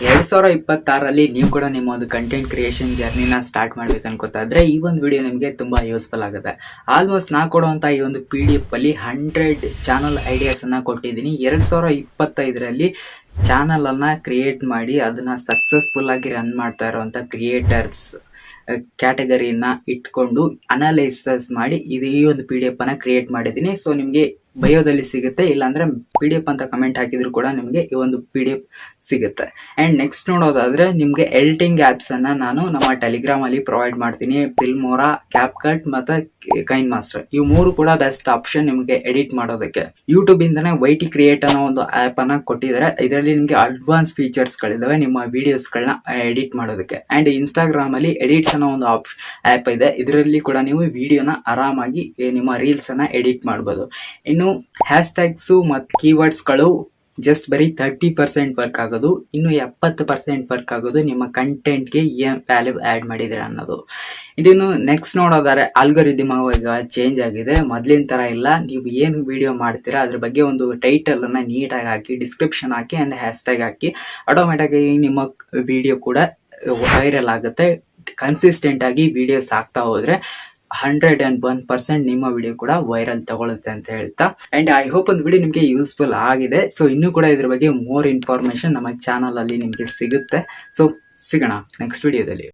2026ರಲ್ಲಿ ನೀವು ಕೂಡ ನಿಮ್ಮ ಒಂದು ಕಂಟೆಂಟ್ ಕ್ರಿಯೇಷನ್ ಜರ್ನಿನ ಸ್ಟಾರ್ಟ್ ಮಾಡ್ಬೇಕು ಅನ್ಕೋತಾ ಇದ್ರೆ ಈ ಒಂದು ವಿಡಿಯೋ ನಿಮಗೆ ತುಂಬಾ ಯೂಸ್ಫುಲ್ ಆಗುತ್ತೆ. ಆಲ್ಮೋಸ್ಟ್ ನಾ ಕೊಡುವಂತ ಈ ಒಂದು PDF ಅಲ್ಲಿ 100 ಚಾನಲ್ ಐಡಿಯಾಸ್ ಅನ್ನ ಕೊಟ್ಟಿದ್ದೀನಿ. 2025ರಲ್ಲಿ ಚಾನಲ್ ಅನ್ನ ಕ್ರಿಯೇಟ್ ಮಾಡಿ ಅದನ್ನ ಸಕ್ಸಸ್ಫುಲ್ ಆಗಿ ರನ್ ಮಾಡ್ತಾ ಇರುವಂತ ಕ್ರಿಯೇಟರ್ಸ್ ಕ್ಯಾಟಗರಿನ ಇಟ್ಕೊಂಡು ಅನಾಲಿಸಿಸ್ ಮಾಡಿ ಈ ಒಂದು PDF ಅನ್ನ ಕ್ರಿಯೇಟ್ ಮಾಡಿದ್ದೀನಿ. ಸೊ ನಿಮಗೆ ಬಯೋದಲ್ಲಿ ಸಿಗುತ್ತೆ, ಇಲ್ಲಾಂದ್ರೆ PDF ಅಂತ ಕಮೆಂಟ್ ಹಾಕಿದ್ರು ಕೂಡ ನಿಮಗೆ ಈ ಒಂದು PDF ಸಿಗುತ್ತೆ. ಅಂಡ್ ನೆಕ್ಸ್ಟ್ ನೋಡೋದಾದ್ರೆ ನಿಮಗೆ ಎಡಿಟಿಂಗ್ ಆಪ್ಸ್ ಅನ್ನ ನಾನು ನಮ್ಮ ಟೆಲಿಗ್ರಾಮ್ ಅಲ್ಲಿ ಪ್ರೊವೈಡ್ ಮಾಡ್ತೀನಿ. ಫಿಲ್ಮೋರಾ, ಕ್ಯಾಪ್ಕಟ್ ಮತ್ತೆ ಕೈನ್ ಮಾಸ್ಟರ್, ಇವು ಮೂರು ಕೂಡ ಬೆಸ್ಟ್ ಆಪ್ಷನ್ ನಿಮಗೆ ಎಡಿಟ್ ಮಾಡೋದಕ್ಕೆ. ಯೂಟ್ಯೂಬ್ ಇಂದಾನೆ YT ಕ್ರಿಯೇಟ್ ಅನ್ನೋ ಒಂದು ಆಪ್ ಅನ್ನ ಕೊಟ್ಟಿದ್ದಾರೆ. ಇದರಲ್ಲಿ ನಿಮಗೆ ಅಡ್ವಾನ್ಸ್ ಫೀಚರ್ಸ್ ಗಳಿದಾವೆ ನಿಮ್ಮ ವಿಡಿಯೋಸ್ ಗಳನ್ನ ಎಡಿಟ್ ಮಾಡೋದಕ್ಕೆ. ಅಂಡ್ ಇನ್ಸ್ಟಾಗ್ರಾಮ್ ಅಲ್ಲಿ ಎಡಿಟ್ಸ್ ಅನ್ನೋ ಒಂದು ಆಪ್ ಇದೆ. ಇದರಲ್ಲಿ ಕೂಡ ನೀವು ವಿಡಿಯೋನ ಆರಾಮಾಗಿ ನಿಮ್ಮ ರೀಲ್ಸ್ ಅನ್ನ ಎಡಿಟ್ ಮಾಡಬಹುದು. ಇನ್ನು ಹ್ಯಾಶ್ ಟ್ಯಾಗ್ಸು ಮತ್ತು ಕೀವರ್ಡ್ಸ್ಗಳು ಜಸ್ಟ್ ಬರೀ 30% ವರ್ಕ್ ಆಗೋದು, ಇನ್ನು 70% ವರ್ಕ್ ಆಗೋದು ನಿಮ್ಮ ಕಂಟೆಂಟ್ಗೆ ಏನು ವ್ಯಾಲ್ಯೂ ಆ್ಯಡ್ ಮಾಡಿದ್ದೀರಾ ಅನ್ನೋದು. ಇದನ್ನು ನೆಕ್ಸ್ಟ್ ನೋಡೋದಾದ್ರೆ ಆಲ್ಗೋರಿದಮ್ ಈಗ ಚೇಂಜ್ ಆಗಿದೆ, ಮೊದಲಿನ ಥರ ಇಲ್ಲ. ನೀವು ಏನು ವಿಡಿಯೋ ಮಾಡ್ತೀರಾ ಅದ್ರ ಬಗ್ಗೆ ಒಂದು ಟೈಟಲನ್ನು ನೀಟಾಗಿ ಹಾಕಿ, ಡಿಸ್ಕ್ರಿಪ್ಷನ್ ಹಾಕಿ ಆ್ಯಂಡ್ ಹ್ಯಾಶ್ ಟ್ಯಾಗ್ ಹಾಕಿ, ಆಟೋಮೆಟಿಕಾಗಿ ನಿಮ್ಮ ವಿಡಿಯೋ ಕೂಡ ವೈರಲ್ ಆಗುತ್ತೆ. ಕನ್ಸಿಸ್ಟೆಂಟ್ ಆಗಿ ವಿಡಿಯೋಸ್ ಆಗ್ತಾ ಹೋದರೆ 101% ನಿಮ್ಮ ವಿಡಿಯೋ ಕೂಡ ವೈರಲ್ ತಗೊಳುತ್ತೆ ಅಂತ ಹೇಳ್ತಾ, ಅಂಡ್ ಐ ಹೋಪ್ ಒಂದು ವಿಡಿಯೋ ನಿಮಗೆ ಯೂಸ್ಫುಲ್ ಆಗಿದೆ. ಸೊ ಇನ್ನೂ ಕೂಡ ಇದ್ರ ಬಗ್ಗೆ ಮೋರ್ ಇನ್ಫಾರ್ಮೇಶನ್ ನಮ್ಮ ಚಾನಲ್ ಅಲ್ಲಿ ನಿಮಗೆ ಸಿಗುತ್ತೆ. ಸೊ ಸಿಗೋಣ ನೆಕ್ಸ್ಟ್ ವಿಡಿಯೋದಲ್ಲಿ.